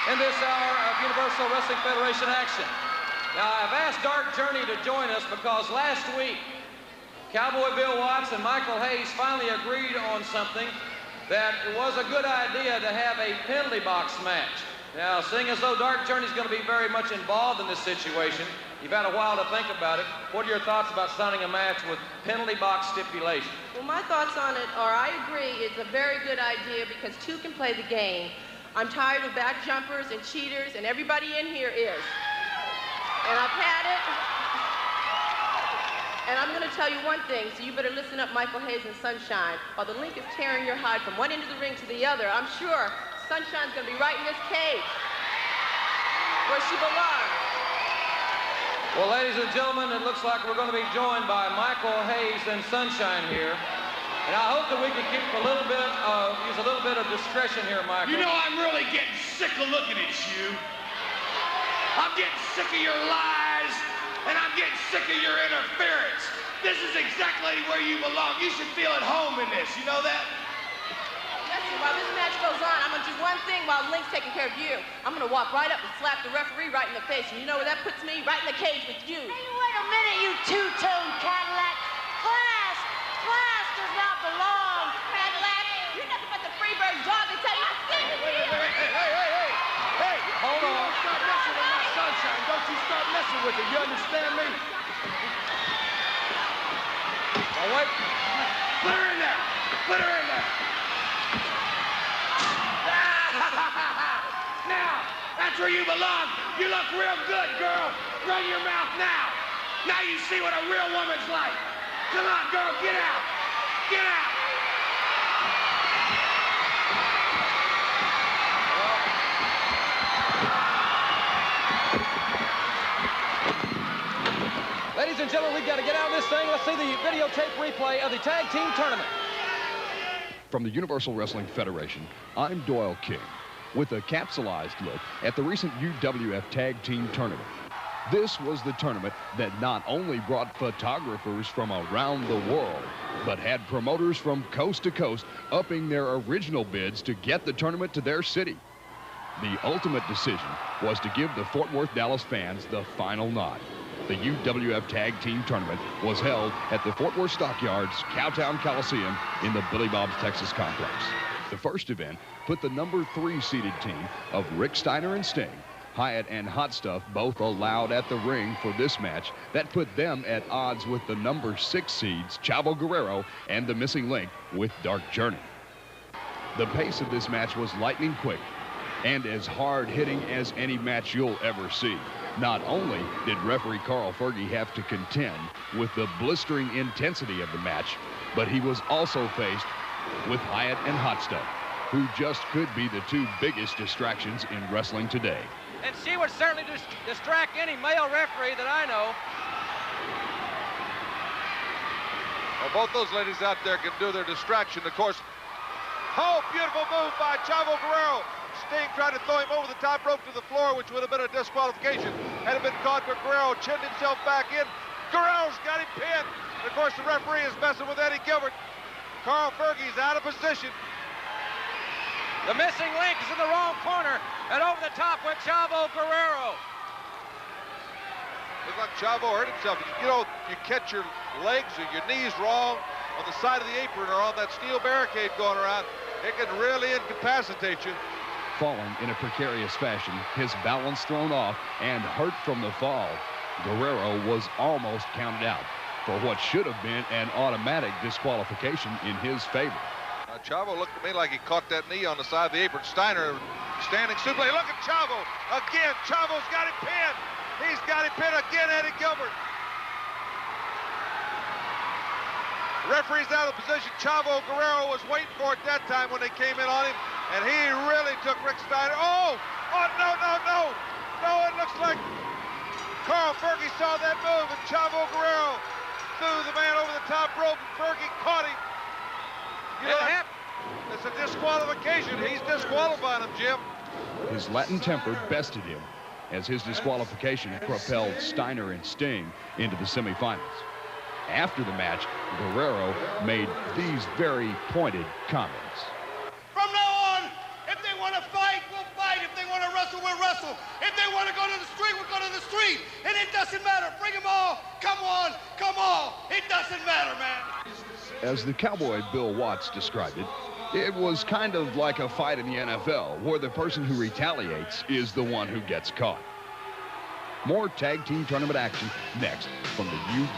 in this hour of Universal Wrestling Federation action. Now, I've asked Dark Journey to join us because last week, Cowboy Bill Watts and Michael Hayes finally agreed on something, that it was a good idea to have a penalty box match. Now, seeing as though Dark Journey's going to be very much involved in this situation, you've had a while to think about it. What are your thoughts about signing a match with penalty box stipulation? Well, my thoughts on it are I agree it's a very good idea because two can play the game. I'm tired of back jumpers and cheaters, and everybody in here is. And I've had it. And I'm going to tell you one thing, so you better listen up, Michael Hayes and Sunshine. While the Link is tearing your hide from one end of the ring to the other, I'm sure Sunshine's going to be right in this cage where she belongs. Well, ladies and gentlemen, it looks like we're going to be joined by Michael Hayes and Sunshine here. And I hope that we can keep use a little bit of discretion here, Michael. You know, I'm really getting sick of looking at you. I'm getting sick of your lies, and I'm getting sick of your interference. This is exactly where you belong. You should feel at home in this. You know that? Listen, while this match goes on, I'm going to do one thing while Link's taking care of you. I'm going to walk right up and slap the referee right in the face. And you know where that puts me? Right in the cage with you. Hey, wait a minute, you two-tone Cadillac. Class does not belong. Cadillac, you're nothing but the Freebird dog to tell you to sleep with you. Hey, hold on. Don't start messing with my Sunshine. Don't you start messing with it. You understand me? Now, wait. Put her in there. Put her in there. Now, that's where you belong. You look real good, girl. Run your mouth now. Now you see what a real woman's like. Come on, girl, get out. Get out. Ladies and gentlemen, we've got to get out of this thing. Let's see the videotape replay of the tag team tournament. From the Universal Wrestling Federation, I'm Doyle King with a capsulized look at the recent UWF Tag Team Tournament. This was the tournament that not only brought photographers from around the world, but had promoters from coast to coast upping their original bids to get the tournament to their city. The ultimate decision was to give the Fort Worth, Dallas fans the final nod. The UWF Tag Team Tournament was held at the Fort Worth Stockyards Cowtown Coliseum in the Billy Bob's Texas complex. The first event put the number 3 seeded team of Rick Steiner and Sting, Hyatt and Hot Stuff both allowed at the ring for this match. That put them at odds with the number 6 seeds, Chavo Guerrero, and the missing link with Dark Journey. The pace of this match was lightning quick and as hard-hitting as any match you'll ever see. Not only did referee Carl Fergie have to contend with the blistering intensity of the match, but he was also faced with Hyatt and Hot Stuff, who just could be the 2 biggest distractions in wrestling today. And she would certainly distract any male referee that I know. Well, both those ladies out there can do their distraction, of course. Oh, beautiful move by Chavo Guerrero. Sting tried to throw him over the top rope to the floor, which would have been a disqualification had it been caught, but Guerrero chinned himself back in. Guerrero's got him pinned. And of course, the referee is messing with Eddie Gilbert. Carl Fergie's out of position. The missing link is in the wrong corner, and over the top with Chavo Guerrero. Looks like Chavo hurt himself. You know, you catch your legs or your knees wrong on the side of the apron or on that steel barricade going around, it can really incapacitate you. Falling in a precarious fashion, his balance thrown off, and hurt from the fall, Guerrero was almost counted out for what should have been an automatic disqualification in his favor. Chavo looked at me like he caught that knee on the side of the apron. Steiner standing suplex. Look at Chavo. Again, Chavo's got him pinned. He's got him pinned again, Eddie Gilbert. Referee's out of position. Chavo Guerrero was waiting for it that time when they came in on him, and he really took Rick Steiner. Oh, no. No, it looks like Carl Fergie saw that move, and Chavo Guerrero threw the man over the top rope, and Fergie caught him. You know, it's a disqualification. He's disqualifying him, Jim. His Latin temper bested him as his disqualification propelled Steiner and Sting into the semifinals. After the match, Guerrero made these very pointed comments. From now on, if they want to fight, we'll fight. If they want to wrestle, wrestle, we'll wrestle. If they want to go to the street, we'll go to the street. And it doesn't matter. Bring them all. Come on. Come on. It doesn't matter, man. As the Cowboy Bill Watts described it, it was kind of like a fight in the NFL, where the person who retaliates is the one who gets caught. More tag team tournament action next from the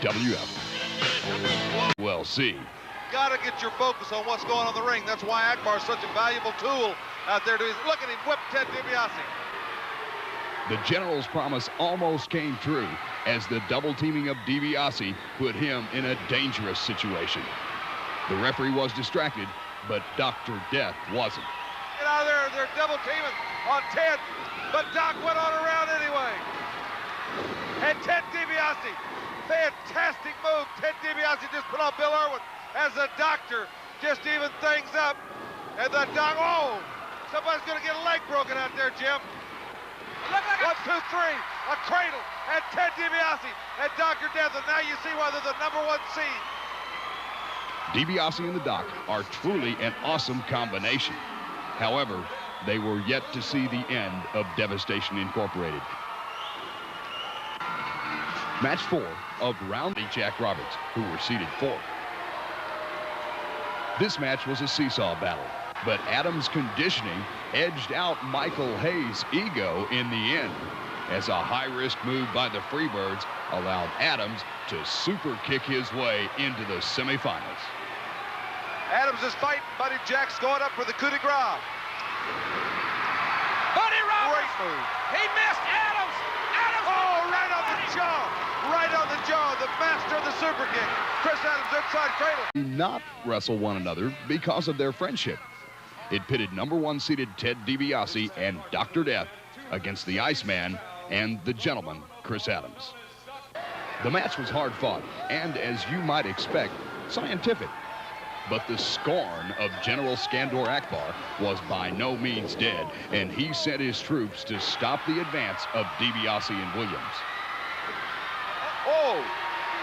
UWF. We'll see. Got to get your focus on what's going on in the ring. That's why Akbar is such a valuable tool out there. Look at him whip Ted DiBiase. The General's promise almost came true as the double teaming of DiBiase put him in a dangerous situation. The referee was distracted, but Dr. Death wasn't. Get out of there. They're double teaming on Ted, but Doc went on around anyway. And Ted DiBiase, fantastic move. Ted DiBiase just put on Bill Irwin as the Doctor just even things up. And the Doc, oh, somebody's going to get a leg broken out there, Jim. 1, 2, 3, a cradle, and Ted DiBiase and Dr. Death, and now you see why they're the #1 seed. DiBiase and the Doc are truly an awesome combination. However, they were yet to see the end of Devastation Incorporated. Match 4 of round Jack Roberts, who were seeded 4th. This match was a seesaw battle, but Adams' conditioning edged out Michael Hayes' ego in the end, as a high-risk move by the Freebirds allowed Adams to super kick his way into the semifinals. Adams is fighting. Buddy Jack's going up for the coup de grace. Buddy Roberts! Great move. He missed Adams! Adams! Oh, right on the jaw. Right on the jaw. The master of the super kick. Chris Adams inside cradle. Do not wrestle one another because of their friendship. It pitted #1 seeded Ted DiBiase and Dr. Death against the Iceman and the Gentleman, Chris Adams. The match was hard fought and, as you might expect, scientific. But the scorn of General Skandor Akbar was by no means dead, and he sent his troops to stop the advance of DiBiase and Williams. Oh,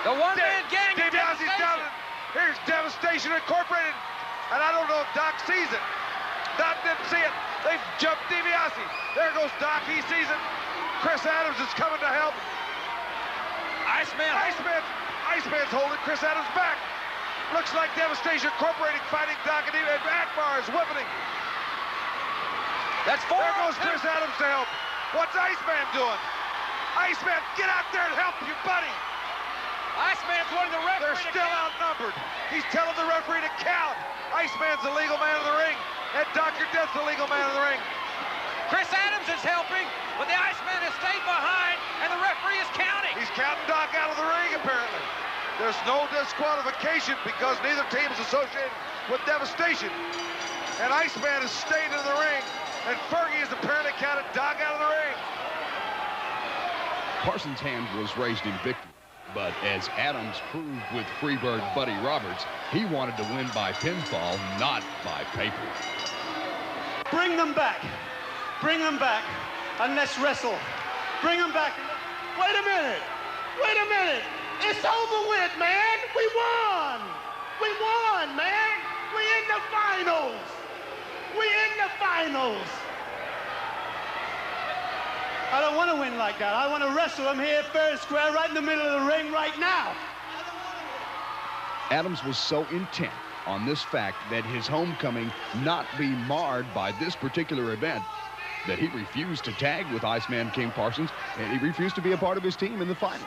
The one-man gang of DiBiase's down. Devastation. Here's Devastation Incorporated. And I don't know if Doc sees it. Doc didn't see it. They've jumped DiBiase. There goes Doc. He sees it. Chris Adams is coming to help. Iceman's holding Chris Adams back. Looks like Devastation Incorporated fighting Doc and Akbar is whipping him. That's 4. There goes Chris Adams to help. What's Iceman doing? Iceman, get out there and help your buddy. Iceman's wanting the referee They're to still count. outnumbered. He's telling the referee to count. Iceman's the legal man of the ring, and Dr. Death's the legal man of the ring. Chris Adams is helping, but the Iceman has stayed behind, and the referee is counting. He's counting Doc out of the ring, apparently. There's no disqualification because neither team is associated with Devastation. And Iceman has stayed in the ring, and Fergie has apparently counted Doc out of the ring. Parsons' hand was raised in victory, but as Adams proved with Freebird Buddy Roberts, he wanted to win by pinfall, not by paper. Bring them back. Bring them back. And let's wrestle. Bring them back. Wait a minute. Wait a minute. It's over with, man. We won. We won, man. We in the finals. We in the finals. I don't want to win like that. I want to wrestle him here fair and square right in the middle of the ring right now. Adams was so intent on this fact that his homecoming not be marred by this particular event that he refused to tag with Iceman King Parsons, and he refused to be a part of his team in the finals.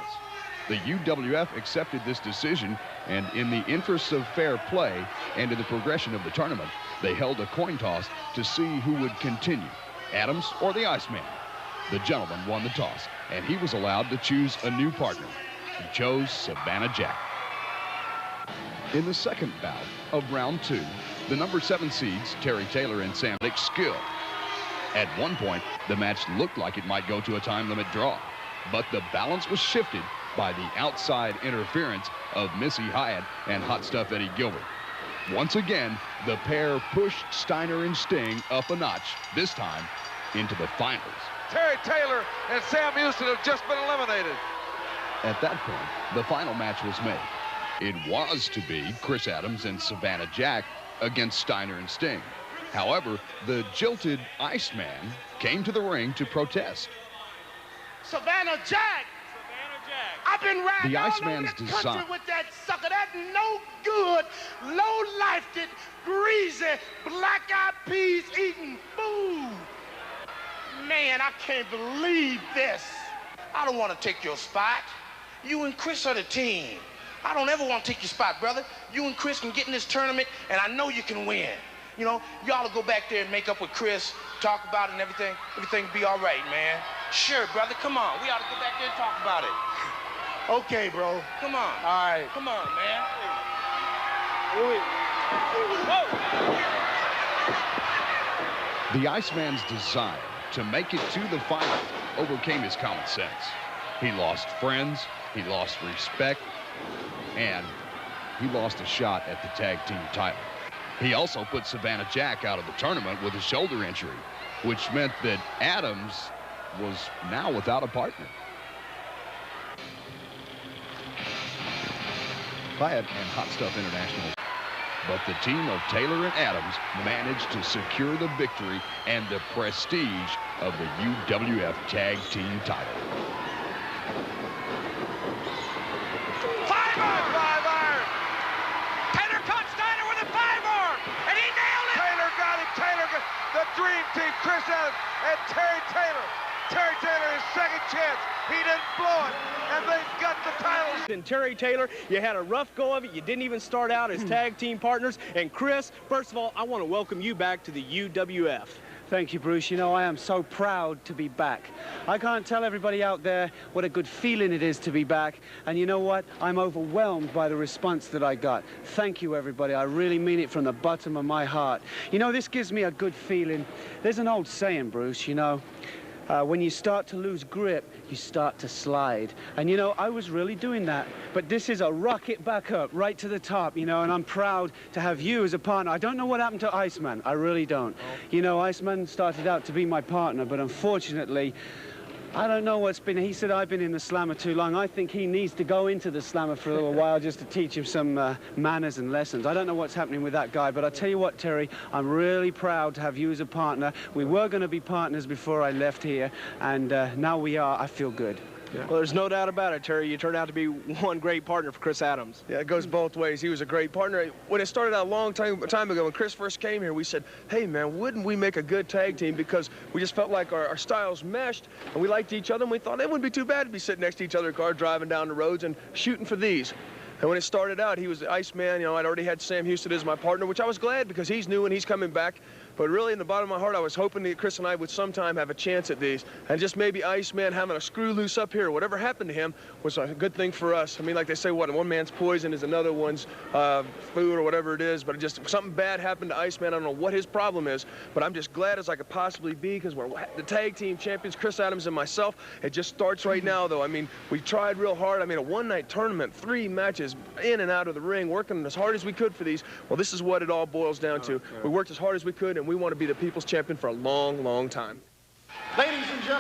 The UWF accepted this decision, and in the interests of fair play and in the progression of the tournament, they held a coin toss to see who would continue, Adams or the Iceman. The Gentleman won the toss, and he was allowed to choose a new partner. He chose Savannah Jack. In the second bout of round 2, the #7 seeds, Terry Taylor and Sam Dick, skill. At one point, the match looked like it might go to a time limit draw, but the balance was shifted by the outside interference of Missy Hyatt and Hot Stuff Eddie Gilbert. Once again, the pair pushed Steiner and Sting up a notch, this time into the finals. Terry Taylor and Sam Houston have just been eliminated. At that point, the final match was made. It was to be Chris Adams and Savannah Jack against Steiner and Sting. However, the jilted Iceman came to the ring to protest. Savannah Jack. I've been riding The all over Iceman's the country design. with that sucker. That no good, low-lifed, greasy, black-eyed peas eating food. Man, I can't believe this. I don't want to take your spot. You and Chris are the team. I don't ever want to take your spot, brother. You and Chris can get in this tournament, and I know you can win. You know, you ought to go back there and make up with Chris, talk about it and everything. Everything be all right, man. Sure, brother, come on. We ought to go back there and talk about it. Okay, bro. Come on. All right. Come on, man. Whoa. The Iceman's desire to make it to the final overcame his common sense. He lost friends, he lost respect, and he lost a shot at the tag team title. He also put Savannah Jack out of the tournament with a shoulder injury, which meant that Adams was now without a partner. Quiet and Hot Stuff International. But the team of Taylor and Adams managed to secure the victory and the prestige of the UWF Tag Team title. Five iron. Taylor caught Steiner with a 5-arm, and he nailed it. Taylor got it. Taylor got the dream team, Chris Adams and Terry Taylor. Terry Taylor, his second chance. He didn't blow it, and they got the titles. And Terry Taylor, you had a rough go of it. You didn't even start out as tag team partners. And Chris, first of all, I want to welcome you back to the UWF. Thank you, Bruce. You know, I am so proud to be back. I can't tell everybody out there what a good feeling it is to be back. And you know what? I'm overwhelmed by the response that I got. Thank you, everybody. I really mean it from the bottom of my heart. You know, this gives me a good feeling. There's an old saying, Bruce, you know, when you start to lose grip, you start to slide. And, you know, I was really doing that. But this is a rocket back up, right to the top, you know, and I'm proud to have you as a partner. I don't know what happened to Iceman. I really don't. You know, Iceman started out to be my partner, but unfortunately, I don't know what's been. He said I've been in the slammer too long. I think he needs to go into the slammer for a little while just to teach him some manners and lessons. I don't know what's happening with that guy, but I'll tell you what, Terry, I'm really proud to have you as a partner. We were going to be partners before I left here, and now we are. I feel good. Yeah. Well, there's no doubt about it, Terry. You turned out to be one great partner for Chris Adams. Yeah, it goes both ways. He was a great partner. When it started out a long time ago, when Chris first came here, we said, hey, man, wouldn't we make a good tag team? Because we just felt like our styles meshed, and we liked each other, and we thought it wouldn't be too bad to be sitting next to each other in a car, driving down the roads and shooting for these. And when it started out, he was the Iceman. You know, I'd already had Sam Houston as my partner, which I was glad because he's new and he's coming back. But really, in the bottom of my heart, I was hoping that Chris and I would sometime have a chance at these. And just maybe Iceman having a screw loose up here, whatever happened to him, was a good thing for us. I mean, like they say, what, one man's poison is another one's food or whatever it is. But just something bad happened to Iceman. I don't know what his problem is, but I'm just glad as I could possibly be because we're the tag team champions, Chris Adams and myself. It just starts right now, though. I mean, we tried real hard. I mean, a one-night tournament, 3 matches, in and out of the ring, working as hard as we could for these. Well, this is what it all boils down to. We worked as hard as we could, and we want to be the people's champion for a long, long time. Ladies and gentlemen.